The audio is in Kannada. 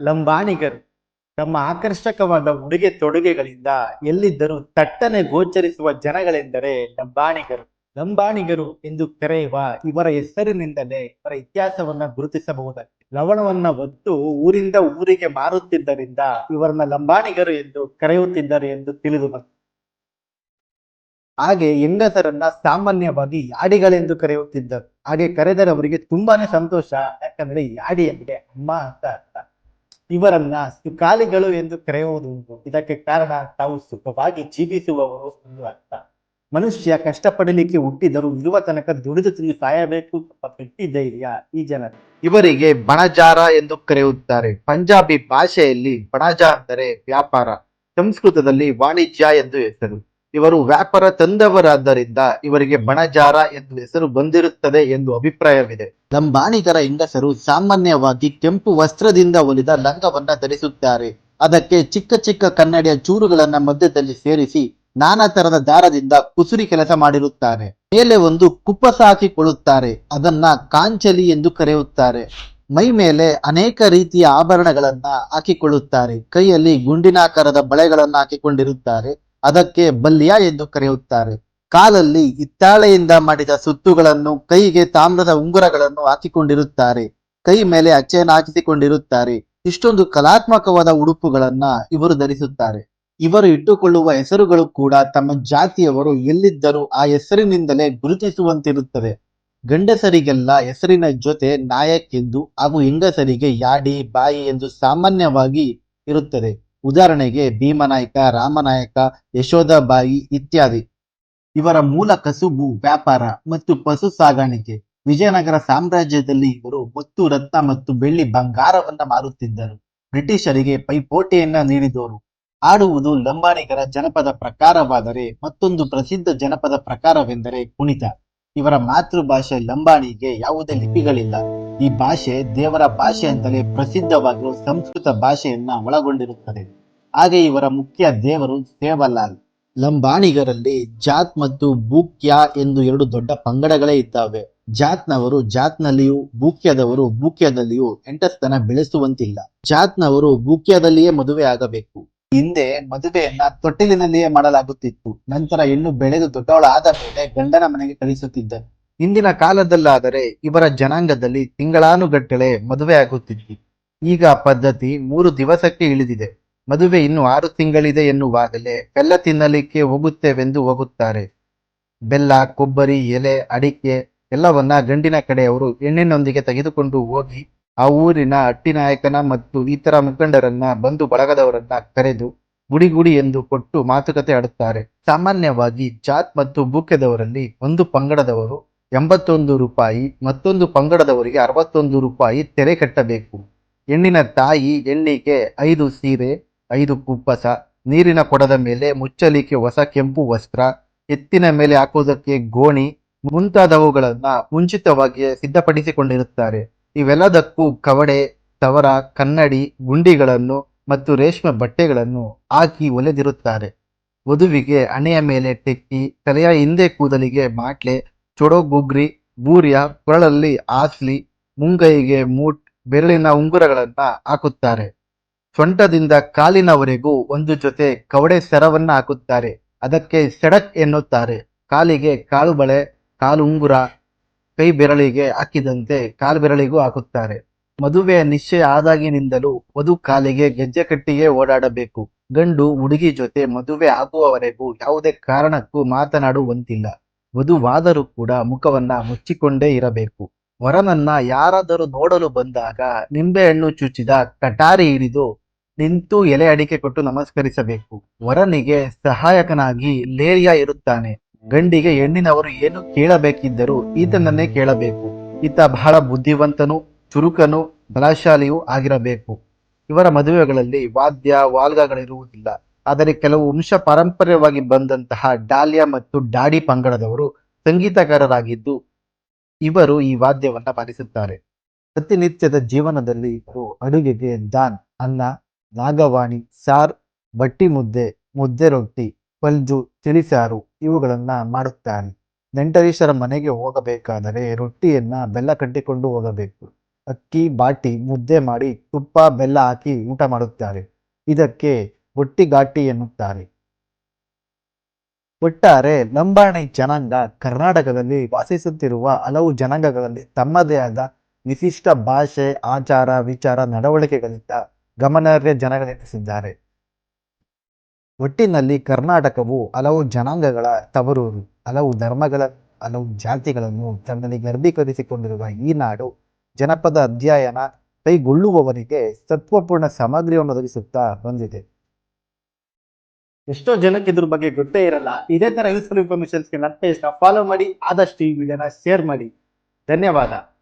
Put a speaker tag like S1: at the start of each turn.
S1: ಲಂಬಾಣಿಗರು ತಮ್ಮ ಆಕರ್ಷಕವಾದ ಉಡುಗೆ ತೊಡುಗೆಗಳಿಂದ ಎಲ್ಲಿದ್ದರೂ ತಟ್ಟನೆ ಗೋಚರಿಸುವ ಜನಗಳೆಂದರೆ ಲಂಬಾಣಿಗರು. ಲಂಬಾಣಿಗರು ಎಂದು ಕರೆಯುವ ಇವರ ಹೆಸರಿನಿಂದಲೇ ಇವರ ಇತಿಹಾಸವನ್ನ ಗುರುತಿಸಬಹುದಾಗಿದೆ. ಲವಣವನ್ನ ಹೊತ್ತು ಊರಿಂದ ಊರಿಗೆ ಮಾರುತ್ತಿದ್ದರಿಂದ ಇವರನ್ನ ಲಂಬಾಣಿಗರು ಎಂದು ಕರೆಯುತ್ತಿದ್ದರು ಎಂದು ತಿಳಿದು ಬಂತು. ಹಾಗೆ ಹೆಂಗಸರನ್ನ ಸಾಮಾನ್ಯವಾಗಿ ಯಾಡಿಗಳೆಂದು ಕರೆಯುತ್ತಿದ್ದರು. ಹಾಗೆ ಕರೆದರೆ ಅವರಿಗೆ ತುಂಬಾನೇ ಸಂತೋಷ, ಯಾಕಂದ್ರೆ ಯಾಡಿ ಅಂದ್ರೆ ಅಮ್ಮ ಅಂತ ಅರ್ಥ. ಇವರನ್ನ ಸುಖಾಲಿಗಳು ಎಂದು ಕರೆಯುವುದುಂಟು. ಇದಕ್ಕೆ ಕಾರಣ ತಾವು ಸುಖವಾಗಿ ಜೀವಿಸುವವರು ಎಂದು ಅರ್ಥ. ಮನುಷ್ಯ ಕಷ್ಟಪಡಲಿಕ್ಕೆ ಹುಟ್ಟಿದರೂ ಇರುವ ತನಕ ದುಡಿದು ತಿಂದು ಸಾಯಬೇಕು ಗಟ್ಟಿ ಧೈರ್ಯ ಈ ಜನರು. ಇವರಿಗೆ ಬಣಜಾರ ಎಂದು ಕರೆಯುತ್ತಾರೆ. ಪಂಜಾಬಿ ಭಾಷೆಯಲ್ಲಿ ಬಣಜ ಅಂದರೆ ವ್ಯಾಪಾರ, ಸಂಸ್ಕೃತದಲ್ಲಿ ವಾಣಿಜ್ಯ ಎಂದು ಹೆಸರು. ಇವರು ವ್ಯಾಪಾರ ತಂದವರಾದ್ದರಿಂದ ಇವರಿಗೆ ಬಣಜಾರ ಎಂದು ಹೆಸರು ಬಂದಿರುತ್ತದೆ ಎಂದು ಅಭಿಪ್ರಾಯವಿದೆ. ಲಂಬಾಣಿಗರ ಹೆಂಗಸರು ಸಾಮಾನ್ಯವಾಗಿ ಕೆಂಪು ವಸ್ತ್ರದಿಂದ ಹೊಲಿದ ಲಂಗವನ್ನ ಧರಿಸುತ್ತಾರೆ. ಅದಕ್ಕೆ ಚಿಕ್ಕ ಚಿಕ್ಕ ಕನ್ನಡಿಯ ಚೂರುಗಳನ್ನ ಮಧ್ಯದಲ್ಲಿ ಸೇರಿಸಿ ನಾನಾ ತರದ ದಾರದಿಂದ ಕುಸುರಿ ಕೆಲಸ ಮಾಡಿರುತ್ತಾರೆ. ಮೇಲೆ ಒಂದು ಕುಪ್ಪಸ ಹಾಕಿಕೊಳ್ಳುತ್ತಾರೆ. ಅದನ್ನ ಕಾಂಚಲಿ ಎಂದು ಕರೆಯುತ್ತಾರೆ. ಮೈ ಮೇಲೆ ಅನೇಕ ರೀತಿಯ ಆಭರಣಗಳನ್ನ ಹಾಕಿಕೊಳ್ಳುತ್ತಾರೆ. ಕೈಯಲ್ಲಿ ಗುಂಡಿನಾಕಾರದ ಬಳೆಗಳನ್ನ ಹಾಕಿಕೊಂಡಿರುತ್ತಾರೆ. ಅದಕ್ಕೆ ಬಲ್ಯ ಎಂದು ಕರೆಯುತ್ತಾರೆ. ಕಾಲಲ್ಲಿ ಹಿತ್ತಾಳೆಯಿಂದ ಮಾಡಿದ ಸುತ್ತುಗಳನ್ನು, ಕೈಗೆ ತಾಮ್ರದ ಉಂಗುರಗಳನ್ನು ಹಾಕಿಕೊಂಡಿರುತ್ತಾರೆ. ಕೈ ಮೇಲೆ ಅಚ್ಚೆಯನ್ನು ಹಾಕಿಸಿಕೊಂಡಿರುತ್ತಾರೆ. ಇಷ್ಟೊಂದು ಕಲಾತ್ಮಕವಾದ ಉಡುಪುಗಳನ್ನ ಇವರು ಧರಿಸುತ್ತಾರೆ. ಇವರು ಇಟ್ಟುಕೊಳ್ಳುವ ಹೆಸರುಗಳು ಕೂಡ ತಮ್ಮ ಜಾತಿಯವರು ಎಲ್ಲಿದ್ದರೂ ಆ ಹೆಸರಿನಿಂದಲೇ ಗುರುತಿಸುವಂತಿರುತ್ತದೆ. ಗಂಡಸರಿಗೆಲ್ಲ ಹೆಸರಿನ ಜೊತೆ ನಾಯಕ್ ಎಂದು ಹಾಗೂ ಹೆಂಗಸರಿಗೆ ಯಾಡಿ, ಬಾಯಿ ಎಂದು ಸಾಮಾನ್ಯವಾಗಿ ಇರುತ್ತದೆ. ಉದಾಹರಣೆಗೆ ಭೀಮನಾಯಕ, ರಾಮನಾಯಕ, ಯಶೋಧಬಾಯಿ ಇತ್ಯಾದಿ. ಇವರ ಮೂಲ ಕಸುಬು ವ್ಯಾಪಾರ ಮತ್ತು ಪಶು ಸಾಗಾಣಿಕೆ. ವಿಜಯನಗರ ಸಾಮ್ರಾಜ್ಯದಲ್ಲಿ ಇವರು ಮುತ್ತು, ರತ್ನ ಮತ್ತು ಬೆಳ್ಳಿ, ಬಂಗಾರವನ್ನ ಮಾರುತ್ತಿದ್ದರು. ಬ್ರಿಟಿಷರಿಗೆ ಪೈಪೋಟಿಯನ್ನ ನೀಡಿದವರು. ಆಡುವುದು ಲಂಬಾಣಿಗರ ಜನಪದ ಪ್ರಕಾರವಾದರೆ ಮತ್ತೊಂದು ಪ್ರಸಿದ್ಧ ಜನಪದ ಪ್ರಕಾರವೆಂದರೆ ಕುಣಿತ. ಇವರ ಮಾತೃಭಾಷೆ ಲಂಬಾಣಿಗೆ ಯಾವುದೇ ಲಿಪಿಗಳಿಲ್ಲ. ಈ ಭಾಷೆ ದೇವರ ಭಾಷೆ ಅಂತಲೇ ಪ್ರಸಿದ್ಧವಾಗಿರುವ ಸಂಸ್ಕೃತ ಭಾಷೆಯನ್ನ ಒಳಗೊಂಡಿರುತ್ತದೆ. ಹಾಗೆ ಇವರ ಮುಖ್ಯ ದೇವರು ಸೇವಲಾಲ್. ಲಂಬಾಣಿಗರಲ್ಲಿ ಜಾತ್ ಮತ್ತು ಬೂಕ್ಯ ಎಂದು ಎರಡು ದೊಡ್ಡ ಪಂಗಡಗಳೇ ಇದ್ದಾವೆ. ಜಾತ್ನವರು ಜಾತ್ನಲ್ಲಿಯೂ ಬೂಕ್ಯದವರು ಬೂಕ್ಯದಲ್ಲಿಯೂ ಎಂಟಸ್ತನ ಬೆಳೆಸುವಂತಿಲ್ಲ. ಜಾತ್ನವರು ಬೂಕ್ಯದಲ್ಲಿಯೇ ಮದುವೆ ಆಗಬೇಕು. ಹಿಂದೆ ಮದುವೆಯನ್ನ ತೊಟ್ಟಿಲಿನಲ್ಲಿಯೇ ಮಾಡಲಾಗುತ್ತಿತ್ತು. ನಂತರ ಹೆಣ್ಣು ಬೆಳೆದು ದೊಡ್ಡವಳಾದ ಮೇಲೆ ಗಂಡನ ಮನೆಗೆ ಕಳಿಸುತ್ತಿದ್ದರು. ಇಂದಿನ ಕಾಲದಲ್ಲಾದರೆ ಇವರ ಜನಾಂಗದಲ್ಲಿ ತಿಂಗಳಾನುಗಟ್ಟಲೆ ಮದುವೆ ಆಗುತ್ತಿತ್ತು. ಈಗ ಆ ಪದ್ಧತಿ 3 ದಿವಸಕ್ಕೆ ಇಳಿದಿದೆ. ಮದುವೆ ಇನ್ನು 6 ತಿಂಗಳಿದೆ ಎನ್ನುವಾಗಲೇ ಬೆಲ್ಲ ತಿನ್ನಲಿಕ್ಕೆ ಹೋಗುತ್ತೇವೆಂದು ಹೋಗುತ್ತಾರೆ. ಬೆಲ್ಲ, ಕೊಬ್ಬರಿ, ಎಲೆ, ಅಡಿಕೆ ಎಲ್ಲವನ್ನ ಗಂಡಿನ ಕಡೆಯವರು ಹೆಣ್ಣಿನೊಂದಿಗೆ ತೆಗೆದುಕೊಂಡು ಹೋಗಿ ಆ ಊರಿನ ಅಟ್ಟಿನಾಯಕನ ಮತ್ತು ಇತರ ಮುಖಂಡರನ್ನ, ಬಂಧು ಬಳಗದವರನ್ನ ಕರೆದು ಗುಡಿ ಗುಡಿ ಎಂದು ಕೊಟ್ಟು ಮಾತುಕತೆ ಆಡುತ್ತಾರೆ. ಸಾಮಾನ್ಯವಾಗಿ ಜಾತ್ ಮತ್ತು ಬೂಕ್ಯದವರಲ್ಲಿ ಒಂದು ಪಂಗಡದವರು 81 ರೂಪಾಯಿ, ಮತ್ತೊಂದು ಪಂಗಡದವರಿಗೆ 61 ರೂಪಾಯಿ ತೆರೆ ಕಟ್ಟಬೇಕು. ಹೆಣ್ಣಿನ ತಾಯಿ ಹೆಣ್ಣಿಗೆ 5 ಸೀರೆ, 5 ಕುಪ್ಪಸ, ನೀರಿನ ಕೊಡದ ಮೇಲೆ ಮುಚ್ಚಲಿಕ್ಕೆ ಹೊಸ ಕೆಂಪು ವಸ್ತ್ರ, ಎತ್ತಿನ ಮೇಲೆ ಹಾಕುವುದಕ್ಕೆ ಗೋಣಿ ಮುಂತಾದವುಗಳನ್ನ ಮುಂಚಿತವಾಗಿ ಸಿದ್ಧಪಡಿಸಿಕೊಂಡಿರುತ್ತಾರೆ. ಇವೆಲ್ಲದಕ್ಕೂ ಕವಡೆ, ತವರ, ಕನ್ನಡಿ, ಗುಂಡಿಗಳನ್ನು ಮತ್ತು ರೇಷ್ಮೆ ಬಟ್ಟೆಗಳನ್ನು ಹಾಕಿ ಹೊಲೆದಿರುತ್ತಾರೆ. ವಧುವಿಗೆ ಹಣೆಯ ಮೇಲೆ ಟೆಕ್ಕಿ, ತಲೆಯ ಹಿಂದೆ ಕೂದಲಿಗೆ ಮಾಟ್ಲೆ, ಚೊಡಗುಗ್ರಿ, ಬೂರ್ಯ, ಕೊರಳಲ್ಲಿ ಆಸ್ಲಿ, ಮುಂಗೈಗೆ ಮೂಟ್, ಬೆರಳಿನ ಉಂಗುರಗಳನ್ನ ಹಾಕುತ್ತಾರೆ. ಸೊಂಟದಿಂದ ಕಾಲಿನವರೆಗೂ ಒಂದು ಜೊತೆ ಕವಡೆ ಸರವನ್ನ ಹಾಕುತ್ತಾರೆ. ಅದಕ್ಕೆ ಸೆಡಕ್ ಎನ್ನುತ್ತಾರೆ. ಕಾಲಿಗೆ ಕಾಲು ಬಳೆ, ಕಾಲು ಉಂಗುರ, ಕೈ ಬೆರಳಿಗೆ ಹಾಕಿದಂತೆ ಕಾಲು ಬೆರಳಿಗೂ ಹಾಕುತ್ತಾರೆ. ಮದುವೆಯ ನಿಶ್ಚಯ ಆದಾಗಿನಿಂದಲೂ ವಧು ಕಾಲಿಗೆ ಗೆಜ್ಜೆ ಕಟ್ಟಿಯೇ ಓಡಾಡಬೇಕು. ಗಂಡು ಹುಡುಗಿ ಜೊತೆ ಮದುವೆ ಆಗುವವರೆಗೂ ಯಾವುದೇ ಕಾರಣಕ್ಕೂ ಮಾತನಾಡುವಂತಿಲ್ಲ. ವಧುವಾದರೂ ಕೂಡ ಮುಖವನ್ನ ಮುಚ್ಚಿಕೊಂಡೇ ಇರಬೇಕು. ವರನನ್ನ ಯಾರಾದರೂ ನೋಡಲು ಬಂದಾಗ ನಿಂಬೆಹಣ್ಣು ಚುಚ್ಚಿದ ಕಟಾರಿ ಹಿಡಿದು ನಿಂತು ಎಲೆ ಅಡಿಕೆ ಕೊಟ್ಟು ನಮಸ್ಕರಿಸಬೇಕು. ವರನಿಗೆ ಸಹಾಯಕನಾಗಿ ಲೇರಿಯ ಇರುತ್ತಾನೆ. ಗಂಡಿಗೆ ಹೆಣ್ಣಿನವರು ಏನು ಕೇಳಬೇಕಿದ್ದರೂ ಈತನನ್ನೇ ಕೇಳಬೇಕು. ಈತ ಬಹಳ ಬುದ್ಧಿವಂತನು, ಚುರುಕನು, ಬಲಶಾಲಿಯೂ ಆಗಿರಬೇಕು. ಇವರ ಮದುವೆಗಳಲ್ಲಿ ವಾದ್ಯ ವಾಲ್ಗಗಳಿರುವುದಿಲ್ಲ. ಆದರೆ ಕೆಲವು ವಂಶ ಪಾರಂಪರ್ಯವಾಗಿ ಬಂದಂತಹ ಡಾಲ್ಯ ಮತ್ತು ಡಾಡಿ ಪಂಗಡದವರು ಸಂಗೀತಗಾರರಾಗಿದ್ದು ಇವರು ಈ ವಾದ್ಯವನ್ನ ಬಾರಿಸುತ್ತಾರೆ. ಪ್ರತಿನಿತ್ಯದ ಜೀವನದಲ್ಲಿ ಇವರು ಅಡುಗೆಗೆ ದಾನ್, ಅನ್ನ, ನಾಗವಾಣಿ, ಸಾರ್, ಬಟ್ಟಿ ಮುದ್ದೆ, ಮುದ್ದೆ ರೊಟ್ಟಿ, ಪಲ್ಜು, ತಿಳಿಸಾರು ಇವುಗಳನ್ನ ಮಾಡುತ್ತಾರೆ. ನೆಂಟರಿಷ್ಟರ ಮನೆಗೆ ಹೋಗಬೇಕಾದರೆ ರೊಟ್ಟಿಯನ್ನ ಬೆಲ್ಲ ಕಟ್ಟಿಕೊಂಡು ಹೋಗಬೇಕು. ಅಕ್ಕಿ ಬಾಟಿ ಮುದ್ದೆ ಮಾಡಿ ತುಪ್ಪ ಬೆಲ್ಲ ಹಾಕಿ ಊಟ ಮಾಡುತ್ತಾರೆ. ಇದಕ್ಕೆ ಒಟ್ಟಿಗಾಟಿ ಎನ್ನುತ್ತಾರೆ. ಒಟ್ಟಾರೆ ಲಂಬಾಣಿ ಜನಾಂಗ ಕರ್ನಾಟಕದಲ್ಲಿ ವಾಸಿಸುತ್ತಿರುವ ಹಲವು ಜನಾಂಗಗಳಲ್ಲಿ ತಮ್ಮದೇ ಆದ ವಿಶಿಷ್ಟ ಭಾಷೆ, ಆಚಾರ, ವಿಚಾರ, ನಡವಳಿಕೆಗಳಿಂದ ಗಮನಾರ್ಹ ಜನಗಳೆನಿಸಿದ್ದಾರೆ. ಒಟ್ಟಿನಲ್ಲಿ ಕರ್ನಾಟಕವು ಹಲವು ಜನಾಂಗಗಳ ತವರೂರು, ಹಲವು ಧರ್ಮಗಳ, ಹಲವು ಜಾತಿಗಳನ್ನು ತನ್ನಲ್ಲಿ ಗರ್ಭೀಕರಿಸಿಕೊಂಡಿರುವ ಈ ನಾಡು ಜನಪದ ಅಧ್ಯಯನ ಕೈಗೊಳ್ಳುವವರಿಗೆ ಸತ್ವಪೂರ್ಣ ಸಾಮಗ್ರಿಯನ್ನು ಒದಗಿಸುತ್ತಾ ಬಂದಿದೆ. ಎಷ್ಟೋ ಜನಕ್ಕೆ ಇದ್ರ ಬಗ್ಗೆ ಗೊತ್ತೇ ಇರಲ್ಲ. ಇದೇ ತರ ಯೂಸ್ಫುಲ್ ಇನ್ಫಾರ್ಮೇಶನ್ಸ್ಗೆ ನನ್ನ ಪೇಜ್ನ ಫಾಲೋ ಮಾಡಿ, ಆದಷ್ಟು ಈ ವಿಡಿಯೋನ ಶೇರ್ ಮಾಡಿ. ಧನ್ಯವಾದ.